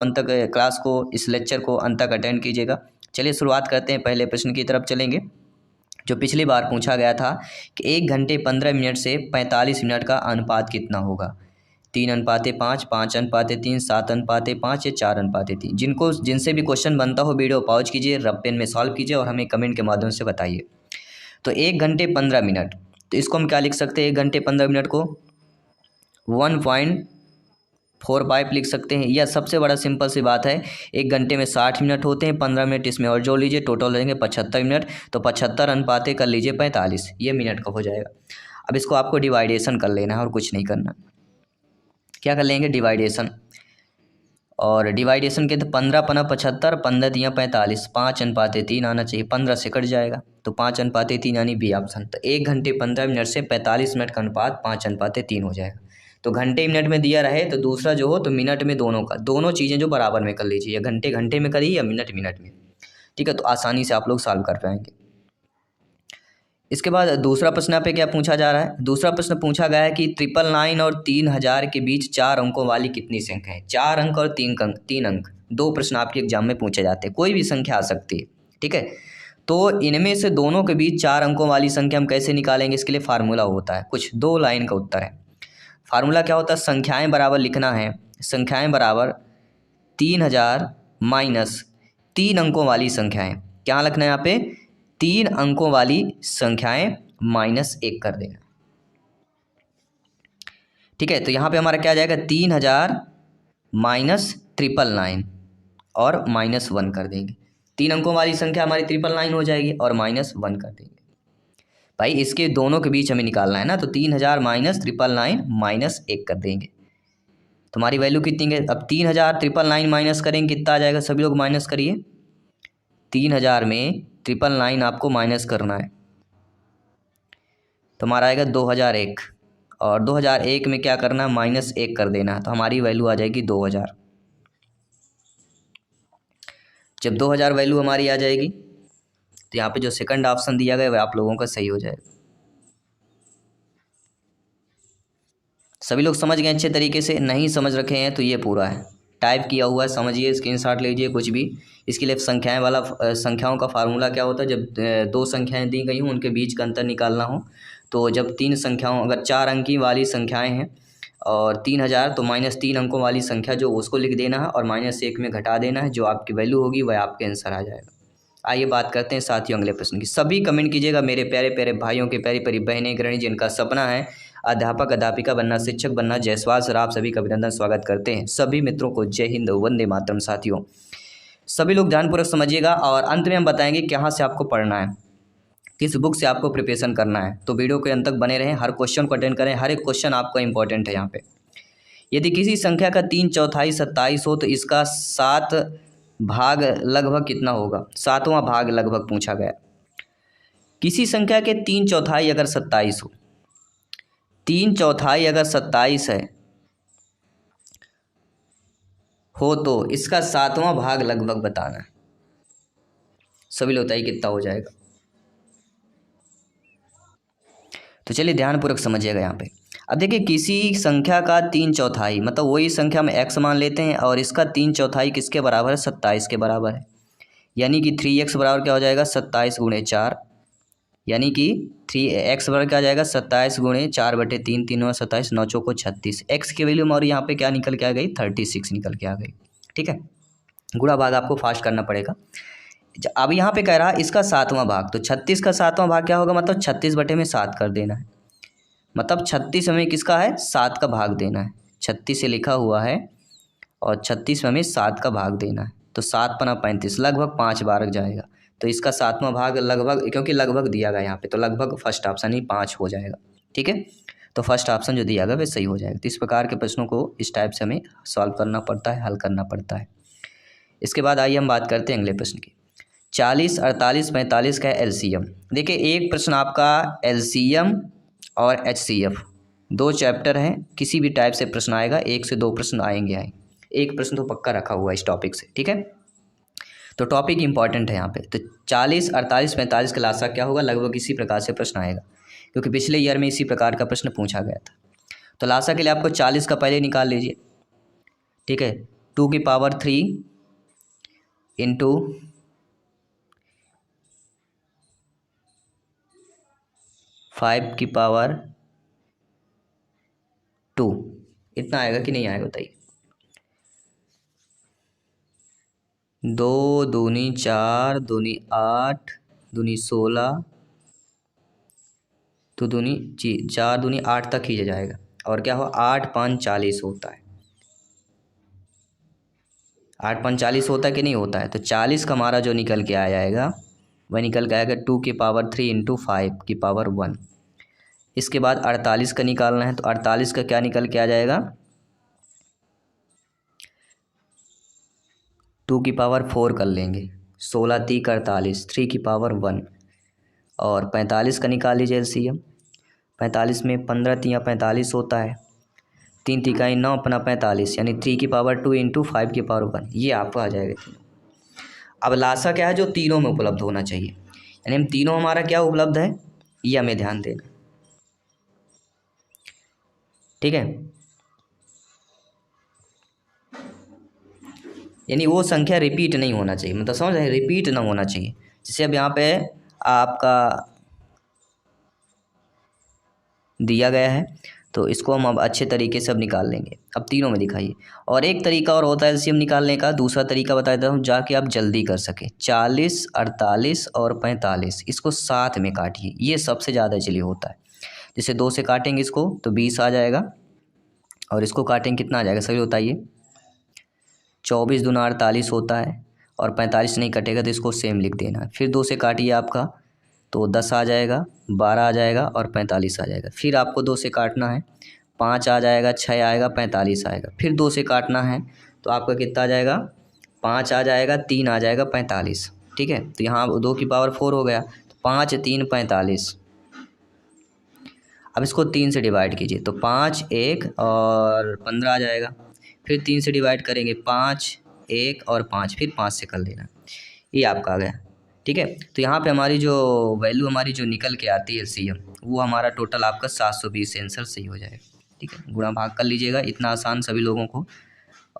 अंत तक क्लास को, इस लेक्चर को अंत तक अटेंड कीजिएगा। चलिए शुरुआत करते हैं, पहले प्रश्न की तरफ चलेंगे जो पिछली बार पूछा गया था कि 1 घंटे 15 मिनट से 45 मिनट का अनुपात कितना होगा। 3:5, 5:3, 7:5 या 4:3। जिनसे भी क्वेश्चन बनता हो वीडियो पॉज कीजिए, रब पेन में सॉल्व कीजिए और हमें कमेंट के माध्यम से बताइए। तो 1 घंटे 15 मिनट, तो इसको हम क्या लिख सकते हैं? 1 घंटे 15 मिनट को 1.45 लिख सकते हैं। या सबसे बड़ा सिंपल सी बात है, 1 घंटे में 60 मिनट होते हैं, 15 मिनट इसमें और जोड़ लीजिए, टोटल हो जाएंगे 75 मिनट। तो 75 अनुपाते कर लीजिए 45, ये मिनट का हो जाएगा। अब इसको आपको डिवाइडेशन कर लेना है और कुछ नहीं करना। क्या कर लेंगे? डिवाइडेशन। और डिवाइडेशन के तो 15 पना 75, 15 दिया 45, 5:3 आना चाहिए, 15 से कट जाएगा तो 5:3 यानी बी ऑप्शन। तो 1 घंटे 15 मिनट से 45 मिनट का अनुपात 5:3 हो जाएगा। तो घंटे मिनट में दिया रहे तो दूसरा जो हो तो मिनट में, दोनों चीज़ें जो बराबर में कर लीजिए, या घंटे घंटे में करिए या मिनट मिनट में। ठीक है, तो आसानी से आप लोग सॉल्व कर पाएंगे। इसके बाद दूसरा प्रश्न यहाँ पे क्या पूछा जा रहा है? दूसरा प्रश्न पूछा गया है कि 999 और 3000 के बीच 4 अंकों वाली कितनी संख्या है? 4 अंक और 3 अंक, 2 प्रश्न आपके एग्जाम में पूछे जाते हैं, कोई भी संख्या आ सकती है। ठीक है, तो इनमें से दोनों के बीच 4 अंकों वाली संख्या हम कैसे निकालेंगे? इसके लिए फार्मूला होता है, कुछ 2 लाइन का उत्तर है। फार्मूला क्या होता है? संख्याएं बराबर लिखना है, संख्याएं बराबर 3000 माइनस 3 अंकों वाली संख्याएं। क्या लिखना है यहाँ पे? 3 अंकों वाली संख्याएं माइनस 1 कर देना। ठीक है, तो यहाँ पे हमारा क्या आ जाएगा? 3000 माइनस 999 और -1 कर देंगे। 3 अंकों वाली संख्या हमारी 999 हो जाएगी और -1 कर देंगे। भाई इसके दोनों के बीच हमें निकालना है ना, तो 3000 माइनस 999 -1 कर देंगे। तुम्हारी वैल्यू कितनी है? अब 3000 999 माइनस करेंगे, कितना आ जाएगा? सभी लोग माइनस करिए। 3000 में 999 आपको माइनस करना है तो हमारा आएगा 2001, और 2001 में क्या करना है? -1 कर देना है, तो हमारी वैल्यू आ जाएगी 2000। जब 2000 वैल्यू हमारी आ जाएगी तो यहाँ पे जो सेकंड ऑप्शन दिया गया वह आप लोगों का सही हो जाएगा। सभी लोग समझ गए अच्छे तरीके से? नहीं समझ रखे हैं तो ये पूरा है, टाइप किया हुआ है, समझिए, स्क्रीनशॉट लीजिए कुछ भी। इसके लिए संख्याओं का फार्मूला क्या होता है? जब 2 संख्याएं दी गई हों उनके बीच का अंतर निकालना हो, तो जब 3 संख्याओं, अगर 4 अंकी वाली संख्याएं हैं और 3000, तो -3 अंकों वाली संख्या जो उसको लिख देना है और -1 में घटा देना है, जो आपकी वैल्यू होगी वह आपके आंसर आ जाएगा। आइए बात करते हैं साथियों अगले प्रश्न की। सभी कमेंट कीजिएगा मेरे प्यारे प्यारे भाइयों के, प्यारी प्यारी बहनें, गृहिणी जिनका सपना है अध्यापक अध्यापिका बनना, शिक्षक बनना। जयसवाल सर आप सभी का अभिनंदन, स्वागत करते हैं। सभी मित्रों को जय हिंद, वंदे मातरम। साथियों सभी लोग ध्यानपूर्वक समझिएगा और अंत में हम बताएंगे कहाँ से आपको पढ़ना है, किस बुक से आपको प्रिपरेशन करना है। तो वीडियो के अंत तक बने रहें, हर क्वेश्चन को अटेंड करें, हर एक क्वेश्चन आपका इंपॉर्टेंट है। यहाँ पे यदि किसी संख्या का 3/4 27 हो तो इसका 7 भाग लगभग कितना होगा? 7वां भाग लगभग पूछा गया। किसी संख्या के 3/4 अगर 27 हो, 3/4 अगर 27 हो तो इसका 7वां भाग लगभग बताना है। सभी लोग बताइए कितना हो जाएगा? तो चलिए ध्यानपूर्वक समझिएगा यहाँ पे। अब देखिए किसी संख्या का 3/4 मतलब वही संख्या में x मान लेते हैं और इसका 3/4 किसके बराबर है? 27 के बराबर है। यानी कि 3x बराबर क्या हो जाएगा? 27 × 4, यानी कि 3x बराबर क्या आ जाएगा? 27 × 4/3, 3 और 27, 9 चौको 36। x की वैल्यू हमारी यहाँ पे क्या निकल के आ गई? 36 निकल के आ गई। ठीक है, गुणा भाग आपको फास्ट करना पड़ेगा। अब यहाँ पे कह रहा है इसका 7वां भाग, तो 36 का 7वां भाग क्या होगा? मतलब 36/7 कर देना है। मतलब 36 हमें किसका है? 7 का भाग देना है। 36 से लिखा हुआ है और 36 में हमें 7 का भाग देना है, तो 7 पना 35, लगभग 5 बार जाएगा। तो इसका 7वां भाग लगभग, क्योंकि लगभग दिया गया यहाँ पे, तो लगभग फर्स्ट ऑप्शन ही 5 हो जाएगा। ठीक है, तो फर्स्ट ऑप्शन जो दिया गया वह सही हो जाएगा। तो इस प्रकार के प्रश्नों को इस टाइप से हमें सॉल्व करना पड़ता है, हल करना पड़ता है। इसके बाद आइए हम बात करते हैं अगले प्रश्न की। 40, 48, 45 का एलसीएम। देखिए एक प्रश्न आपका एलसीएम और एचसीएफ 2 चैप्टर हैं, किसी भी टाइप से प्रश्न आएगा, 1 से 2 प्रश्न आएंगे। एक प्रश्न तो पक्का रखा हुआ है इस टॉपिक से। ठीक है, तो टॉपिक इंपॉर्टेंट है यहाँ पे। तो 40, 48, 45 का लासा क्या होगा? लगभग इसी प्रकार से प्रश्न आएगा, क्योंकि पिछले ईयर में इसी प्रकार का प्रश्न पूछा गया था। तो लासा के लिए आपको 40 का पहले निकाल लीजिए। ठीक है, 2⁻³ इंटू 5⁻²। इतना आएगा कि नहीं आएगा बताइए। 2 दूनी 4 दूनी 8 दूनी 16 तो दूनी 4 दूनी 8 तक ही जाएगा। और क्या हो 8 5 40 होता है। 8 5 40 होता है कि नहीं होता है। तो 40 का हमारा जो निकल के आ जाएगा वह निकल के आएगा 2⁻³ इंटू 5⁻1। इसके बाद 48 का निकालना है। तो 48 का क्या निकल के आ जाएगा 2⁻4 कर लेंगे। 16 3 48 3⁻1। और 45 का निकाल लीजिए एलसीएम। 45 में 15 3 45 होता है। 3 तिकाई 9 अपना 45 यानी 3⁻2 इंटू 5⁻1 ये आपको आ जाएगा तीनों। अब लासा क्या है जो तीनों में उपलब्ध होना चाहिए, यानी हम तीनों हमारा क्या उपलब्ध है ये हमें ध्यान देना। ठीक है, यानी वो संख्या रिपीट नहीं होना चाहिए, मतलब समझ रहे, रिपीट ना होना चाहिए। जैसे अब यहाँ पे आपका दिया गया है तो इसको हम अब अच्छे तरीके से अब निकाल लेंगे। अब तीनों में दिखाइए। और एक तरीका और होता है एलसीएम निकालने का, दूसरा तरीका बता देता हूँ जाके आप जल्दी कर सकें। 40 48 और 45 इसको साथ में काटिए, ये सबसे ज़्यादा चलिए होता है। जैसे 2 से काटेंगे इसको तो 20 आ जाएगा, और इसको काटेंगे कितना आ जाएगा सभी बताइए। 24 दूना 48 होता है, और 45 नहीं कटेगा तो इसको सेम लिख देना है। फिर 2 से काटिए आपका तो 10 आ जाएगा, 12 आ जाएगा और 45 आ जाएगा। फिर आपको 2 से काटना है, 5 आ जाएगा, 6 आएगा, 45 आएगा। फिर 2 से काटना है तो आपका कितना आ जाएगा 5 आ जाएगा, 3 आ जाएगा, 45। ठीक है, तो यहाँ 2⁻4 हो गया। तो 5 3 45। अब इसको 3 से डिवाइड कीजिए तो 5 1 और 15 आ जाएगा। फिर 3 से डिवाइड करेंगे 5 1 और 5, फिर 5 से कर लेना, ये आपका आ गया। ठीक है, तो यहाँ पे हमारी जो वैल्यू हमारी जो निकल के आती है एलसीएम वो हमारा टोटल आपका 720 से आंसर सही हो जाएगा। ठीक है, गुणा भाग कर लीजिएगा, इतना आसान सभी लोगों को।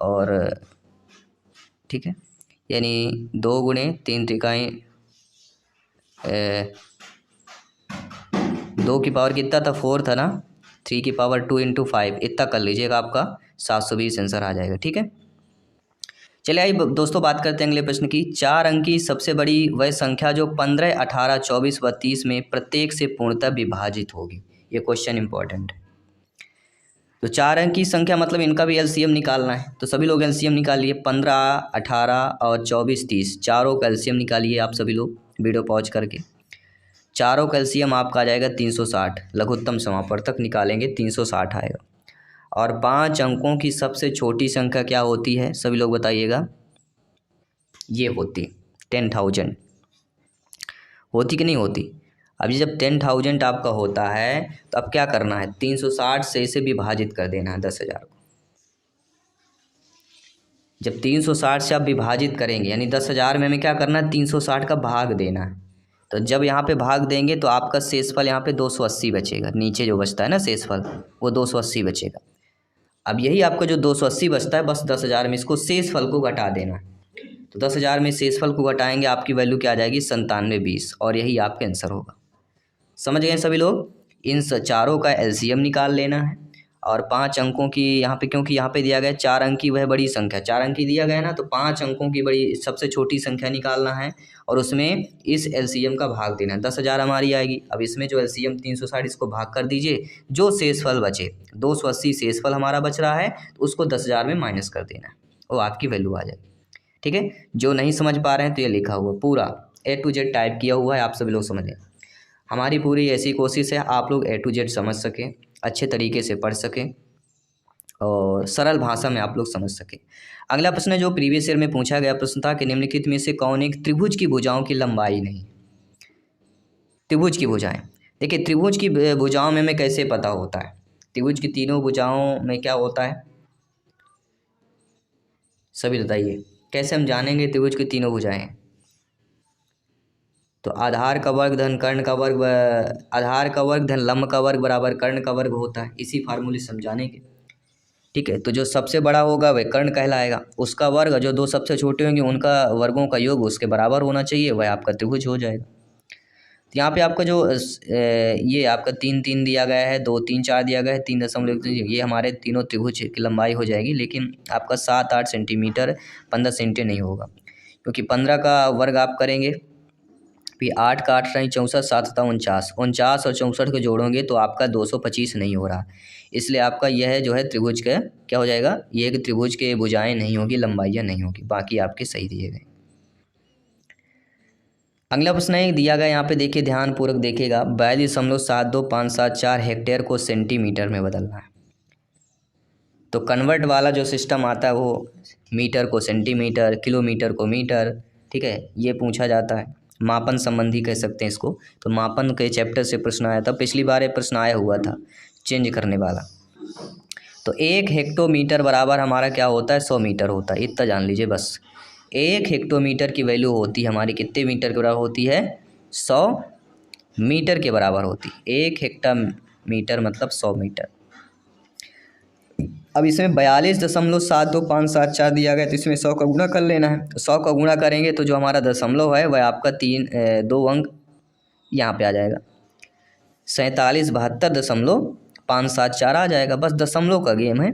और ठीक है, यानी 2 गुणे 3 तिकाई 2 की पावर कितना था 4 था ना, 3⁻2 इंटू 5 इतना कर लीजिएगा, आपका 720 आंसर आ जाएगा। ठीक है, चलिए आइए दोस्तों बात करते हैं अगले प्रश्न की। 4 अंक की सबसे बड़ी वह संख्या जो 15 18 24 32 में प्रत्येक से पूर्णतः विभाजित होगी। ये क्वेश्चन इंपॉर्टेंट है। तो 4 अंक की संख्या मतलब इनका भी एलसीएम निकालना है, तो सभी लोग एलसीएम निकालिए। 15 18 और 24 30 चारों का एलसीएम निकालिए आप सभी लोग वीडियो पॉज करके। चारों का एलसीएम आपका आ जाएगा 360, लघुत्तम समापवर्तक निकालेंगे 360 आएगा। और 5 अंकों की सबसे छोटी संख्या क्या होती है सभी लोग बताइएगा। ये होती 10,000, होती कि नहीं होती। अभी जब 10,000 आपका होता है तो अब क्या करना है 360 से इसे विभाजित कर देना है 10,000 को। जब 360 से आप विभाजित करेंगे यानी 10,000 में हमें क्या करना है 360 का भाग देना है। तो जब यहाँ पे भाग देंगे तो आपका शेषफल यहाँ पे 280 बचेगा, नीचे जो बचता है ना शेषफल वो 280 बचेगा। अब यही आपका जो 280 बचता है बस 10,000 में इसको शेषफल को घटा देना है। तो 10,000 में शेषफल को घटाएंगे आपकी वैल्यू क्या आ जाएगी 9720, और यही आपका आंसर होगा। समझ गए सभी लोग। इन चारों का एलसीएम निकाल लेना है। और 5 अंकों की यहाँ पे, क्योंकि यहाँ पे दिया गया 4 अंक की वह बड़ी संख्या, 4 अंक की दिया गया है ना, तो 5 अंकों की बड़ी सबसे छोटी संख्या निकालना है और उसमें इस एलसीएम का भाग देना है। 10,000 हमारी आएगी। अब इसमें जो एलसीएम 360 इसको भाग कर दीजिए, जो शेषफल बचे 280 शेषफल हमारा बच रहा है तो उसको 10,000 में माइनस कर देना है, वो आपकी वैल्यू आ जाएगी। ठीक है, जो नहीं समझ पा रहे हैं तो ये लिखा हुआ पूरा A to Z टाइप किया हुआ है, आप सभी लोग समझ लें। हमारी पूरी ऐसी कोशिश है आप लोग A to Z समझ सकें, अच्छे तरीके से पढ़ सकें और सरल भाषा में आप लोग समझ सकें। अगला प्रश्न है जो प्रीवियस ईयर में पूछा गया प्रश्न था कि निम्नलिखित में से कौन एक त्रिभुज की भुजाओं की लंबाई नहीं। त्रिभुज की भुजाएं, देखिए त्रिभुज की भुजाओं में हमें कैसे पता होता है, त्रिभुज की तीनों भुजाओं में क्या होता है सभी बताइए, कैसे हम जानेंगे त्रिभुज की तीनों भुजाएं। तो आधार का वर्ग धन कर्ण का वर्ग, आधार का वर्ग धन लंब का वर्ग बराबर कर्ण का वर्ग होता है, इसी फार्मूले से समझानेंगे। ठीक है। तो जो सबसे बड़ा होगा वह कर्ण कहलाएगा, उसका वर्ग जो दो सबसे छोटे होंगे उनका वर्गों का योग उसके बराबर होना चाहिए, वह आपका त्रिभुज हो जाएगा। तो यहाँ पे आपका जो ये आपका 3 3 दिया गया है, 2 3 4 दिया गया है, 3.1, ये हमारे तीनों त्रिभुज की लंबाई हो जाएगी। लेकिन आपका 7 8 सेंटीमीटर 15 सेंटी नहीं होगा, क्योंकि 15 का वर्ग आप करेंगे, फिर 8 का 8 रही 64, 7 7 49, 49 और 64 को जोड़ोगे तो आपका 225 नहीं हो रहा। इसलिए आपका यह जो है त्रिभुज का क्या हो जाएगा, ये कि त्रिभुज के भुजाएं नहीं होगी, लंबाइयाँ नहीं होगी, बाकी आपके सही दिए गए। अगला प्रश्न है दिया गया, यहाँ पे देखिए ध्यानपूर्वक देखिएगा, 42.72574 हेक्टेयर को सेंटीमीटर में बदलना है। तो कन्वर्ट वाला जो सिस्टम आता है वो मीटर को सेंटीमीटर, किलोमीटर को मीटर, ठीक है, ये पूछा जाता है। मापन संबंधी कह सकते हैं इसको। तो मापन के चैप्टर से प्रश्न आया था, पिछली बार ये प्रश्न आया हुआ था चेंज करने वाला। तो 1 हेक्टोमीटर बराबर हमारा क्या होता है, 100 मीटर होता है, इतना जान लीजिए बस। 1 हेक्टोमीटर की वैल्यू होती है हमारी कितने मीटर के बराबर होती है, 100 मीटर के बराबर होती है। 1 हेक्टोमीटर मतलब 100 मीटर। अब इसमें 42.72574 दिया गया, तो इसमें 100 का गुणा कर लेना है। 100 का गुणा करेंगे तो जो हमारा दशमलव है वह आपका 2 अंक यहाँ पे आ जाएगा, 4772.574 आ जाएगा। बस दशमलव का गेम है।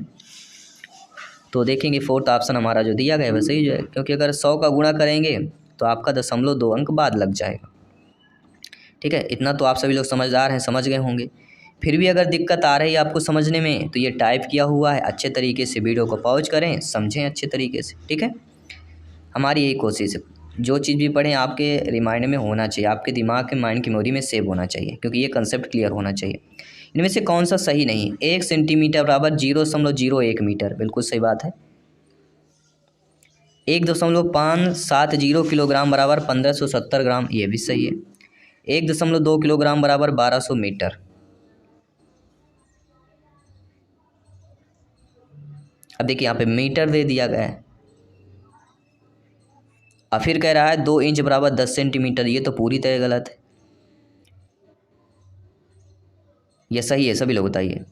तो देखेंगे फोर्थ ऑप्शन हमारा जो दिया गया है वैसे ही जो है, क्योंकि अगर 100 का गुणा करेंगे तो आपका दशमलव 2 अंक बाद लग जाएगा। ठीक है, इतना तो आप सभी लोग समझदार हैं, समझ गए होंगे। फिर भी अगर दिक्कत आ रही है आपको समझने में तो ये टाइप किया हुआ है, अच्छे तरीके से वीडियो को पॉज करें, समझें अच्छे तरीके से। ठीक है, हमारी यही कोशिश है, जो चीज़ भी पढ़ें आपके रिमाइंड में होना चाहिए, आपके दिमाग के माइंड की मेमोरी में सेव होना चाहिए, क्योंकि ये कंसेप्ट क्लियर होना चाहिए। इनमें से कौन सा सही नहीं, 1 सेंटीमीटर बराबर 0.01 मीटर, बिल्कुल सही बात है। 1.570 किलोग्राम बराबर 1570 ग्राम, ये भी सही है। 1.2 किलोग्राम बराबर 1200 मीटर। अब देखिए यहाँ पे मीटर दे दिया गया है, और फिर कह रहा है 2 इंच बराबर 10 सेंटीमीटर, ये तो पूरी तरह गलत है। ये सही है, सभी लोग बताइए।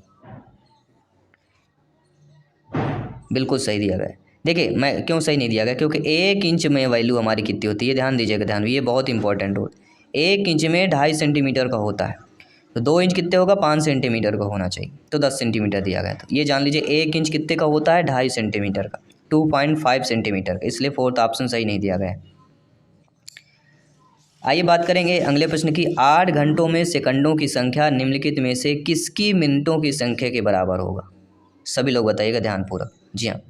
बिल्कुल सही दिया गया है। देखिए मैं क्यों सही नहीं दिया गया, क्योंकि 1 इंच में वैल्यू हमारी कितनी होती है, ध्यान दीजिएगा, ध्यान, ये बहुत इंपॉर्टेंट हो। 1 इंच में 2.5 सेंटीमीटर का होता है, तो 2 इंच कितने होगा, 5 सेंटीमीटर का होना चाहिए, तो 10 सेंटीमीटर दिया गया। तो ये जान लीजिए 1 इंच कितने का होता है, 2.5 सेंटीमीटर का, 2.5 सेंटीमीटर, इसलिए फोर्थ ऑप्शन सही नहीं दिया गया। आइए बात करेंगे अगले प्रश्न की। 8 घंटों में सेकंडों की संख्या निम्नलिखित में से किसकी मिनटों की संख्या के बराबर होगा, सभी लोग बताइएगा ध्यानपूर्वक। जी हाँ,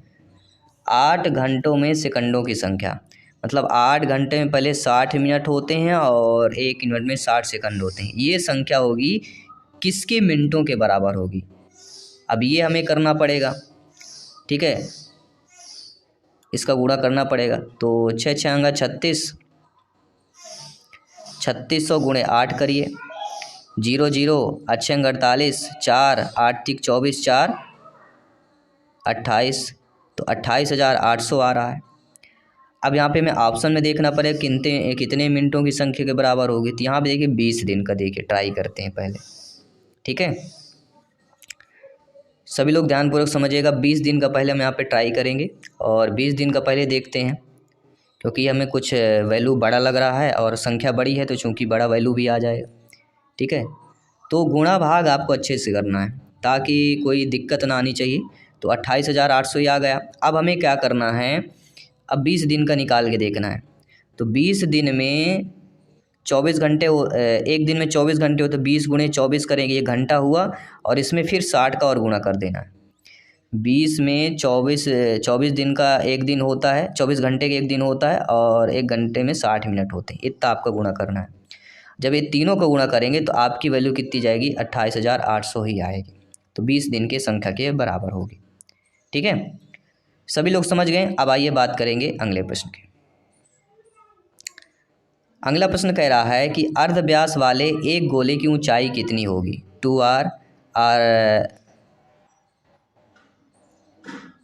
8 घंटों में सेकंडों की संख्या, मतलब 8 घंटे में पहले 60 मिनट होते हैं और 1 मिनट में 60 सेकंड होते हैं, ये संख्या होगी किसके मिनटों के बराबर होगी। अब ये हमें करना पड़ेगा, ठीक है, इसका गुणा करना पड़ेगा। तो 6 6 36, 3600 गुणे 8 करिए, 0 0 अच्छे 48, 4 8 3 24, 4 28, तो 28,800 आ रहा है। अब यहाँ पे मैं ऑप्शन में देखना पड़ेगा कितने कितने मिनटों की संख्या के बराबर होगी। तो यहाँ पे देखिए 20 दिन का, देखिए ट्राई करते हैं पहले। ठीक है, सभी लोग ध्यानपूर्वक समझिएगा। 20 दिन का पहले हम यहाँ पे ट्राई करेंगे, और 20 दिन का पहले देखते हैं, क्योंकि हमें कुछ वैल्यू बड़ा लग रहा है और संख्या बड़ी है, तो चूँकि बड़ा वैल्यू भी आ जाएगा। ठीक है, तो गुणा भाग आपको अच्छे से करना है ताकि कोई दिक्कत ना आनी चाहिए। तो 28,800 ही आ गया। अब हमें क्या करना है, अब 20 दिन का निकाल के देखना है। तो 20 दिन में 24 घंटे हो, एक दिन में 24 घंटे हो, तो 20 गुणे 24 करेंगे, ये घंटा हुआ, और इसमें फिर 60 का और गुणा कर देना है। 20 में 24 दिन का एक दिन होता है, 24 घंटे का एक दिन होता है, और 1 घंटे में 60 मिनट होते हैं, इतना आपका गुणा करना है। जब ये तीनों का गुणा करेंगे तो आपकी वैल्यू कितनी जाएगी, 28,800 ही आएगी, तो 20 दिन की संख्या के बराबर होगी। ठीक है, सभी लोग समझ गए। अब आइए बात करेंगे अगले प्रश्न की। अगला प्रश्न कह रहा है कि अर्धव्यास वाले एक गोले की ऊंचाई कितनी होगी, 2r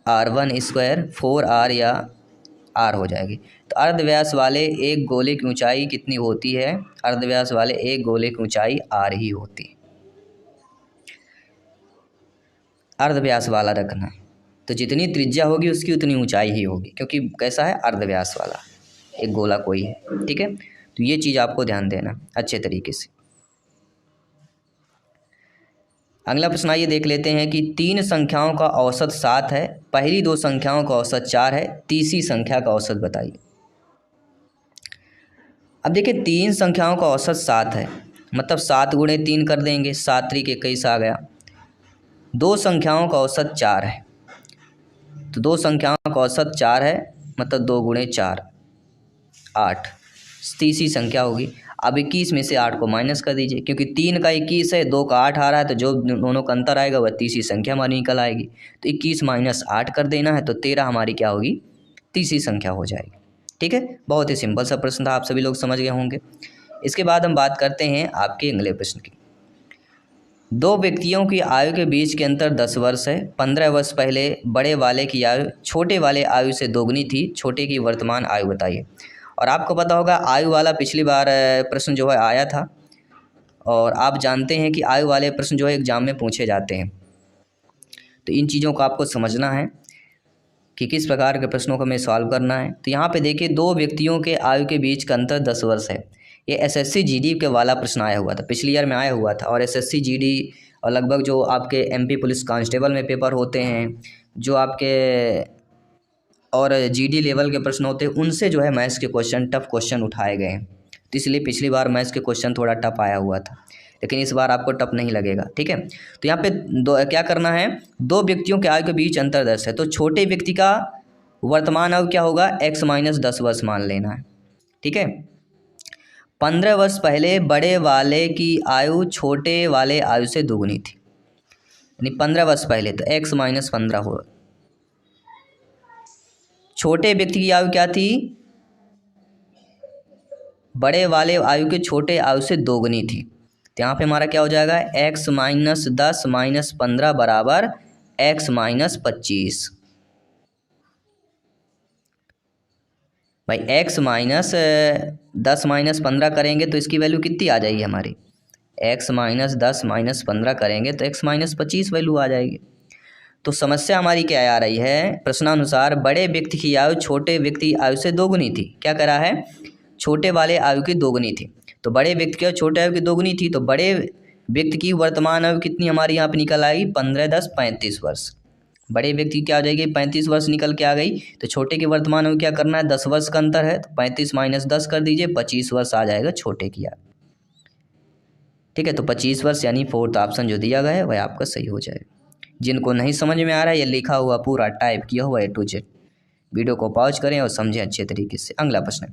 r1 स्क्वायर 4r या r हो जाएगी। तो अर्धव्यास वाले एक गोले की ऊंचाई कितनी होती है, अर्धव्यास वाले एक गोले की ऊंचाई r ही होती है। अर्धव्यास वाला रखना, तो जितनी त्रिज्या होगी उसकी उतनी ऊंचाई ही होगी, क्योंकि कैसा है, अर्धव्यास वाला एक गोला कोई है। ठीक है, तो ये चीज़ आपको ध्यान देना अच्छे तरीके से। अगला प्रश्न आइए देख लेते हैं कि तीन संख्याओं का औसत 7 है, पहली दो संख्याओं का औसत 4 है, तीसरी संख्या का औसत बताइए। अब देखिए तीन संख्याओं का औसत 7 है, मतलब 7 गुणे 3 कर देंगे, 7 त्रिक 21 आ गया। दो संख्याओं का औसत 4 है, तो दो संख्याओं का औसत 4 है, मतलब 2 गुणे 4 8, तीसरी संख्या होगी। अब 21 में से 8 को माइनस कर दीजिए, क्योंकि 3 का 21 है, 2 का 8 आ रहा है, तो जो दोनों का अंतर आएगा वह तीसरी संख्या हमारी निकल आएगी। तो 21 माइनस 8 कर देना है, तो 13 हमारी क्या होगी, तीसरी संख्या हो जाएगी। ठीक है, बहुत ही सिंपल सा प्रश्न था, आप सभी लोग समझ गए होंगे। इसके बाद हम बात करते हैं आपके अगले प्रश्न की। दो व्यक्तियों की आयु के बीच के अंतर 10 वर्ष है। 15 वर्ष पहले बड़े वाले की आयु छोटे वाले आयु से दोगुनी थी, छोटे की वर्तमान आयु बताइए। और आपको पता होगा आयु वाला पिछली बार प्रश्न जो है आया था, और आप जानते हैं कि आयु वाले प्रश्न जो है एग्जाम में पूछे जाते हैं। तो इन चीज़ों को आपको समझना है कि किस प्रकार के प्रश्नों को हमें सॉल्व करना है। तो यहाँ पे देखिए दो व्यक्तियों के आयु के बीच का अंतर 10 वर्ष है। ये एसएससी जीडी के वाला प्रश्न आया हुआ था, पिछले ईयर में आया हुआ था। और एसएससी जीडी और लगभग जो आपके एमपी पुलिस कांस्टेबल में पेपर होते हैं, जो आपके और जीडी लेवल के प्रश्न होते हैं, उनसे जो है मैथ्स के क्वेश्चन, टफ क्वेश्चन उठाए गए हैं। तो इसलिए पिछली बार मैथ्स के क्वेश्चन थोड़ा टफ आया हुआ था, लेकिन इस बार आपको टफ नहीं लगेगा। ठीक है, तो यहाँ पे क्या करना है, दो व्यक्तियों के आयु के बीच अंतर 10 है, तो छोटे व्यक्ति का वर्तमान आयु क्या होगा, x माइनस 10 वर्ष मान लेना है। ठीक है, 15 वर्ष पहले बड़े वाले की आयु छोटे वाले आयु से दोगुनी थी, यानी 15 वर्ष पहले, तो x माइनस 15 होगा। छोटे व्यक्ति की आयु क्या थी, बड़े वाले आयु के छोटे आयु से दोगुनी थी। तो यहाँ पे हमारा क्या हो जाएगा, x माइनस 10 माइनस 15 बराबर x माइनस 25। भाई x माइनस 10 माइनस 15 करेंगे तो इसकी वैल्यू कितनी आ जाएगी हमारी, x माइनस 10 माइनस 15 करेंगे तो x माइनस 25 वैल्यू आ जाएगी। तो समस्या हमारी क्या आ रही है, प्रश्नानुसार बड़े व्यक्ति की आयु छोटे व्यक्ति आयु से दोगुनी थी। क्या करा है, छोटे वाले आयु की दोगुनी थी, तो बड़े व्यक्ति की छोटे आयु की दोगुनी थी, तो बड़े व्यक्ति की वर्तमान आयु कितनी हमारी यहाँ पे निकल आएगी, 15 10 35 वर्ष। बड़े व्यक्ति क्या हो जाएगी, 35 वर्ष निकल के आ गई। तो छोटे की वर्तमान आयु क्या करना है, 10 वर्ष का अंतर है, तो 35 माइनस 10 कर दीजिए, 25 वर्ष आ जाएगा छोटे की आयु। ठीक है, तो 25 वर्ष यानी फोर्थ ऑप्शन जो दिया गया है वह आपका सही हो जाएगा। जिनको नहीं समझ में आ रहा है, ये लिखा हुआ पूरा टाइप किया हुआ A to Z, वीडियो को पॉज करें और समझें अच्छे तरीके से। अगला प्रश्न,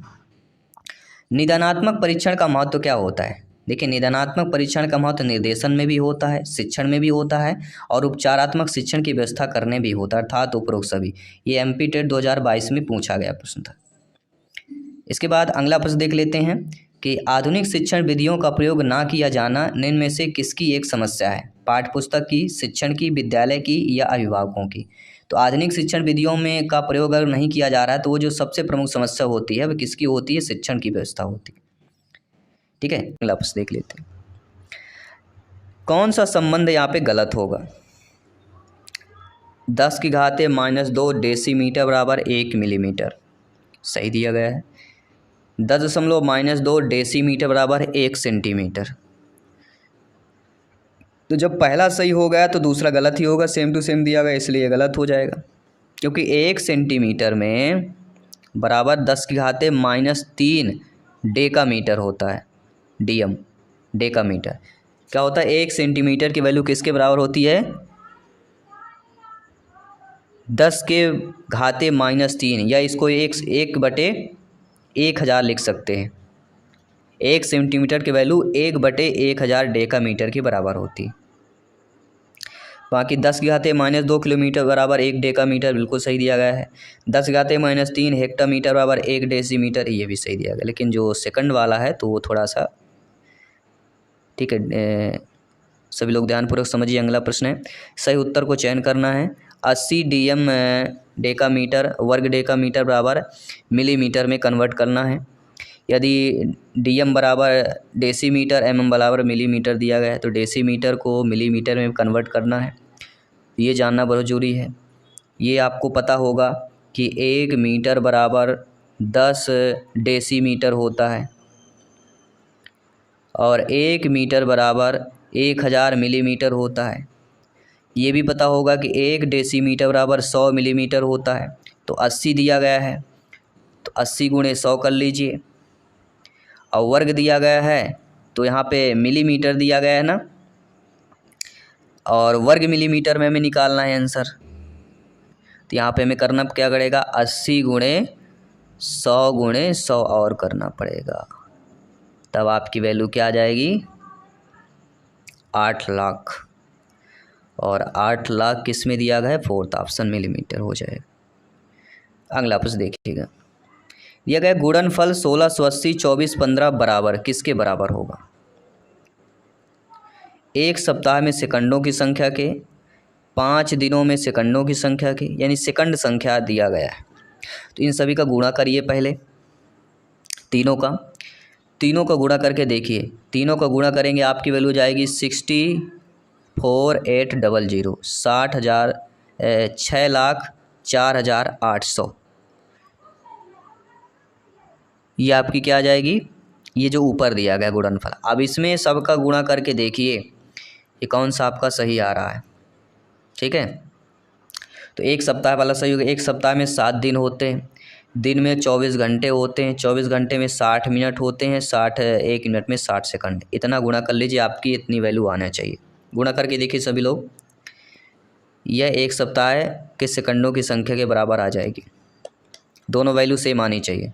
निदानात्मक परीक्षण का महत्व क्या होता है। देखिए निदानात्मक परीक्षण का महत्व निर्देशन में भी होता है, शिक्षण में भी होता है, और उपचारात्मक शिक्षण की व्यवस्था करने भी होता है, अर्थात उपरोक्त सभी। ये एमपी टेट 2022 में पूछा गया प्रश्न था। इसके बाद अगला प्रश्न देख लेते हैं कि आधुनिक शिक्षण विधियों का प्रयोग ना किया जाना निम्न में से किसकी एक समस्या है, पाठ्यपुस्तक की, शिक्षण की, विद्यालय की या अभिभावकों की। तो आधुनिक शिक्षण विधियों में का प्रयोग अगर नहीं किया जा रहा है तो वो जो सबसे प्रमुख समस्या होती है वह किसकी होती है, शिक्षण की व्यवस्था होती है। ठीक है, अगला प्रश्न देख लेते हैं, कौन सा संबंध यहाँ पे गलत होगा। 10 की घाते -2 डेसीमीटर बराबर 1 मिलीमीटर, सही दिया गया है। 10.-2 डेसीमीटर बराबर 1 सेंटीमीटर। तो जब पहला सही हो गया तो दूसरा गलत ही होगा, सेम टू सेम दिया गया इसलिए गलत हो जाएगा, क्योंकि 1 सेंटीमीटर में बराबर 10 की घाते -3 डेकामीटर होता है, डीएम डेकामीटर। क्या होता है, 1 सेंटीमीटर की वैल्यू किसके बराबर होती है, 10 के घाते -3, या इसको 1/1000 लिख सकते हैं। 1 सेंटीमीटर की वैल्यू 1/1000 डेकामीटर के बराबर होती है। बाकी 10 की घाते -2 किलोमीटर बराबर 1 डेकामीटर, बिल्कुल सही दिया गया है। 10 की घाते -3 हेक्टामीटर बराबर 1 डेसीमीटर, ये भी सही दिया गया। लेकिन जो सेकंड वाला है तो वो थोड़ा सा, ठीक है, सभी लोग ध्यानपूर्वक समझिए। अगला प्रश्न है, सही उत्तर को चयन करना है। 80 डीएम डेकामीटर वर्ग डेकामीटर बराबर मिलीमीटर में कन्वर्ट करना है। यदि डीएम बराबर डेसीमीटर, एमएम बराबर मिलीमीटर दिया गया है, तो डेसीमीटर को मिलीमीटर में कन्वर्ट करना है, ये जानना बहुत ज़रूरी है। ये आपको पता होगा कि 1 मीटर बराबर 10 डेसीमीटर होता है और 1 मीटर बराबर 1000 मिलीमीटर होता है। ये भी पता होगा कि 1 डेसीमीटर बराबर 100 मिलीमीटर होता है। तो 80 दिया गया है तो 80 गुणे 100 कर लीजिए, और वर्ग दिया गया है तो यहाँ पे मिलीमीटर दिया गया है ना, और वर्ग मिलीमीटर में हमें निकालना है आंसर। तो यहाँ पे हमें करना क्या पड़ेगा, 80 गुणे 100 और करना पड़ेगा, तब आपकी वैल्यू क्या आ जाएगी, 8 लाख। और 8 लाख किस में दिया गया है, 4th ऑप्शन मिलीमीटर हो जाएगा। अगला प्रश्न देखिएगा, दिया गया गुणनफल 1680 24 15 बराबर किसके बराबर होगा। एक सप्ताह में सेकंडों की संख्या के, 5 दिनों में सेकंडों की संख्या के, यानी सेकंड संख्या दिया गया है। तो इन सभी का गुणा करिए पहले, तीनों का गुणा करके देखिए। तीनों का गुणा करेंगे आपकी वैल्यू जाएगी 64800, 6,04,800। ये आपकी क्या आ जाएगी, ये जो ऊपर दिया गया गुणनफल। अब इसमें सबका गुणा करके देखिए ये कौन सा आपका सही आ रहा है। ठीक है, तो एक सप्ताह वाला सही होगा। एक सप्ताह में 7 दिन होते हैं, दिन में 24 घंटे होते हैं, 24 घंटे में 60 मिनट होते हैं, 1 मिनट में 60 सेकंड। इतना गुणा कर लीजिए, आपकी इतनी वैल्यू आना चाहिए। गुणा करके देखिए सभी लोग, यह एक सप्ताह के सेकंडों की संख्या के बराबर आ जाएगी। दोनों वैल्यू सेम आनी चाहिए।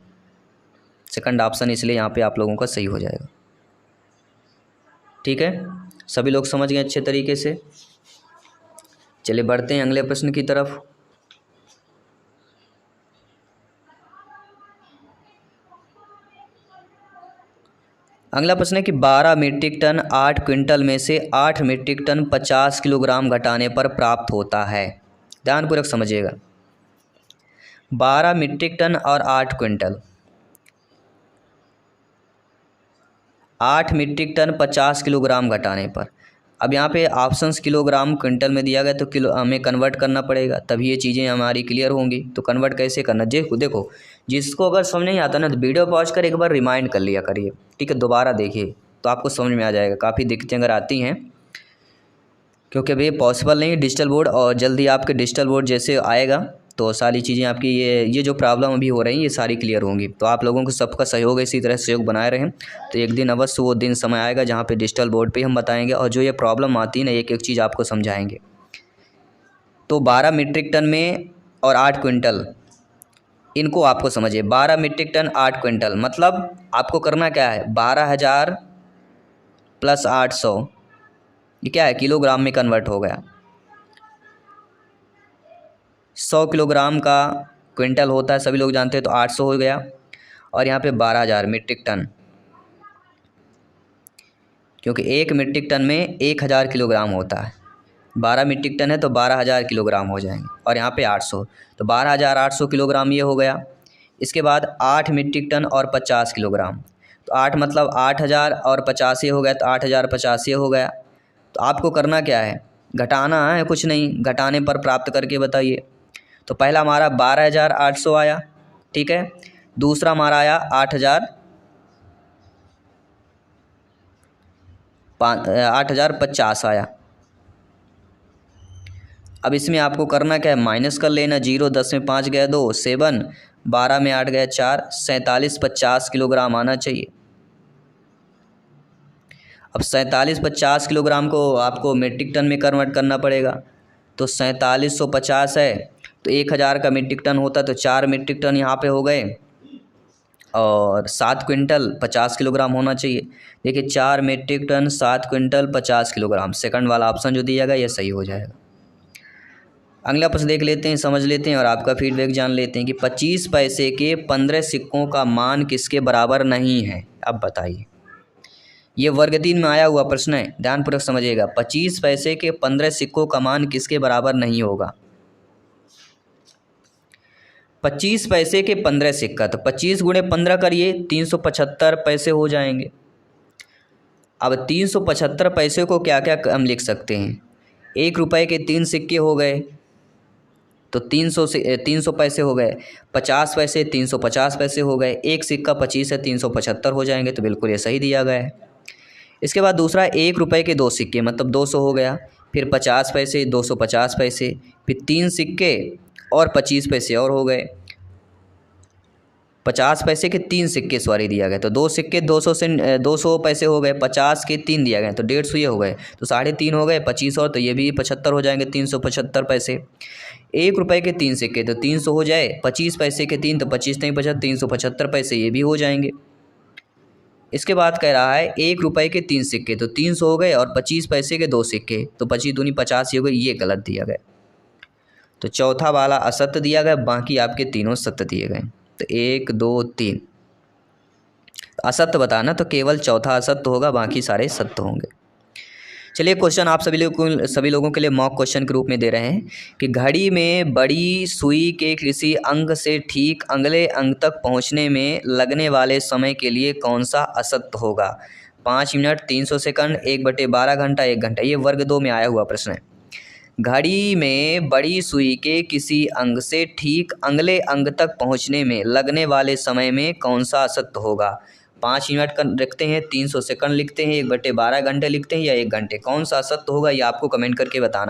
सेकंड ऑप्शन इसलिए यहाँ पे आप लोगों का सही हो जाएगा। ठीक है, सभी लोग समझ गए अच्छे तरीके से। चलिए बढ़ते हैं अगले प्रश्न की तरफ। अगला प्रश्न है कि 12 मीट्रिक टन 8 क्विंटल में से 8 मीट्रिक टन 50 किलोग्राम घटाने पर प्राप्त होता है। ध्यानपूर्वक समझिएगा, 12 मीट्रिक टन और 8 क्विंटल, 8 मीट्रिक टन 50 किलोग्राम घटाने पर। अब यहाँ पे ऑप्शंस किलोग्राम क्विंटल में दिया गया तो किलो हमें कन्वर्ट करना पड़ेगा, तभी ये चीज़ें हमारी क्लियर होंगी। तो कन्वर्ट कैसे करना, देखो जिसको अगर समझ नहीं आता ना तो वीडियो पॉज कर एक बार रिमाइंड कर लिया करिए। ठीक है, दोबारा देखिए तो आपको समझ में आ जाएगा। काफ़ी दिक्कतें अगर आती हैं, क्योंकि अभी पॉसिबल नहीं है डिजिटल बोर्ड, और जल्दी आपके डिजिटल बोर्ड जैसे आएगा तो सारी चीज़ें आपकी ये जो प्रॉब्लम अभी हो रही हैं ये सारी क्लियर होंगी। तो आप लोगों को सबका सहयोग इसी तरह सहयोग बनाए रहें, तो एक दिन अवश्य वो दिन समय आएगा जहाँ पे डिजिटल बोर्ड पे हम बताएंगे और जो ये प्रॉब्लम आती है ना एक एक चीज़ आपको समझाएंगे। तो 12 मीट्रिक टन में और 8 क्विंटल, इनको आपको समझिए। 12 मीट्रिक टन 8 क्विंटल मतलब आपको करना क्या है, 12,000 प्लस 800, ये क्या है, किलोग्राम में कन्वर्ट हो गया। 100 किलोग्राम का क्विंटल होता है, सभी लोग जानते हैं, तो 800 हो गया। और यहाँ पे 12,000 मीट्रिक टन, क्योंकि 1 मीट्रिक टन में 1000 किलोग्राम होता है। 12 मीट्रिक टन है तो 12,000 किलोग्राम हो जाएंगे, और यहाँ पे 800, तो 12,800 किलोग्राम ये हो गया। इसके बाद 8 मीट्रिक टन और 50 किलोग्राम, तो 8 मतलब 8,000 और 50 ये हो गया, तो 8,050 ये हो गया। तो आपको करना क्या है, घटाना है, कुछ नहीं, घटाने पर प्राप्त करके बताइए। तो पहला हमारा 12,800 आया, ठीक है, दूसरा हमारा आया 8,050 आया। अब इसमें आपको करना क्या है, माइनस कर लेना, 0 10 में 5 गया 2, 7, 12 में 8 गया 4, 4750 किलोग्राम आना चाहिए। अब 4750 किलोग्राम को आपको मीट्रिक टन में कन्वर्ट करना पड़ेगा, तो 4750 है तो 1000 का मीट्रिक टन होता तो 4 मीट्रिक टन यहाँ पे हो गए, और 7 क्विंटल 50 किलोग्राम होना चाहिए। देखिए 4 metric ton 7 quintal 50 kilogram, second वाला ऑप्शन जो दिया गया ये सही हो जाएगा। अगला प्रश्न देख लेते हैं, समझ लेते हैं और आपका फीडबैक जान लेते हैं कि 25 पैसे के 15 सिक्कों का मान किसके बराबर नहीं है। अब बताइए, ये वर्ग 3 में आया हुआ प्रश्न है, ध्यानपूर्वक समझिएगा। 25 पैसे के 15 सिक्कों का मान किसके बराबर नहीं होगा। 25 पैसे के 15 सिक्का, तो 25 गुणे 15 करिए, 375 पैसे हो जाएंगे। अब 375 पैसे को क्या क्या हम लिख सकते हैं, 1 रुपये के 3 सिक्के हो गए, तो 300 पैसे हो गए, 50 पैसे 350 पैसे हो गए, एक सिक्का 25 है 375 हो जाएंगे, तो बिल्कुल ये सही दिया गया है। इसके बाद दूसरा 1 रुपये के 2 सिक्के मतलब 200 हो गया, फिर 50 पैसे 250 पैसे, फिर 3 सिक्के और 25 पैसे और हो गए, 50 पैसे के 3 सिक्के सॉरी दिया गया, तो 2 सिक्के 200 पैसे हो गए, 50 के 3 दिया गया तो 150 ये हो गए, तो 3.5 हो गए, 25 और तो ये भी 75 हो जाएंगे, 375 पैसे। 1 रुपये के 3 सिक्के तो 300 हो जाए, 25 पैसे के 3 तो 25 नहीं बचा, 375 पैसे ये भी हो जाएंगे। इसके बाद कह रहा है 1 रुपये के 3 सिक्के तो 300 हो गए और 25 पैसे के 2 सिक्के तो 25 दूनी 50 हो गए, ये गलत दिया गया। तो चौथा वाला असत्य दिया गया, बाकी आपके तीनों सत्य दिए गए। तो 1 2 3 असत्य बताना, तो केवल चौथा असत्य होगा, बाकी सारे सत्य होंगे। चलिए क्वेश्चन आप सभी लोगों के लिए मॉक क्वेश्चन के रूप में दे रहे हैं कि घड़ी में बड़ी सुई के किसी अंग से ठीक अगले अंग तक पहुंचने में लगने वाले समय के लिए कौन सा असत्य होगा। 5 मिनट 300 सेकंड, 1/12 घंटा, 1 घंटा। ये वर्ग 2 में आया हुआ प्रश्न है। घड़ी में बड़ी सुई के किसी अंग से ठीक अगले अंग तक पहुंचने में लगने वाले समय में कौन सा असत्य होगा। 5 मिनट का लिखते हैं, 300 सेकंड लिखते हैं, 1/12 घंटे लिखते हैं या 1 घंटे, कौन सा असत्य होगा ये आपको कमेंट करके बताना है।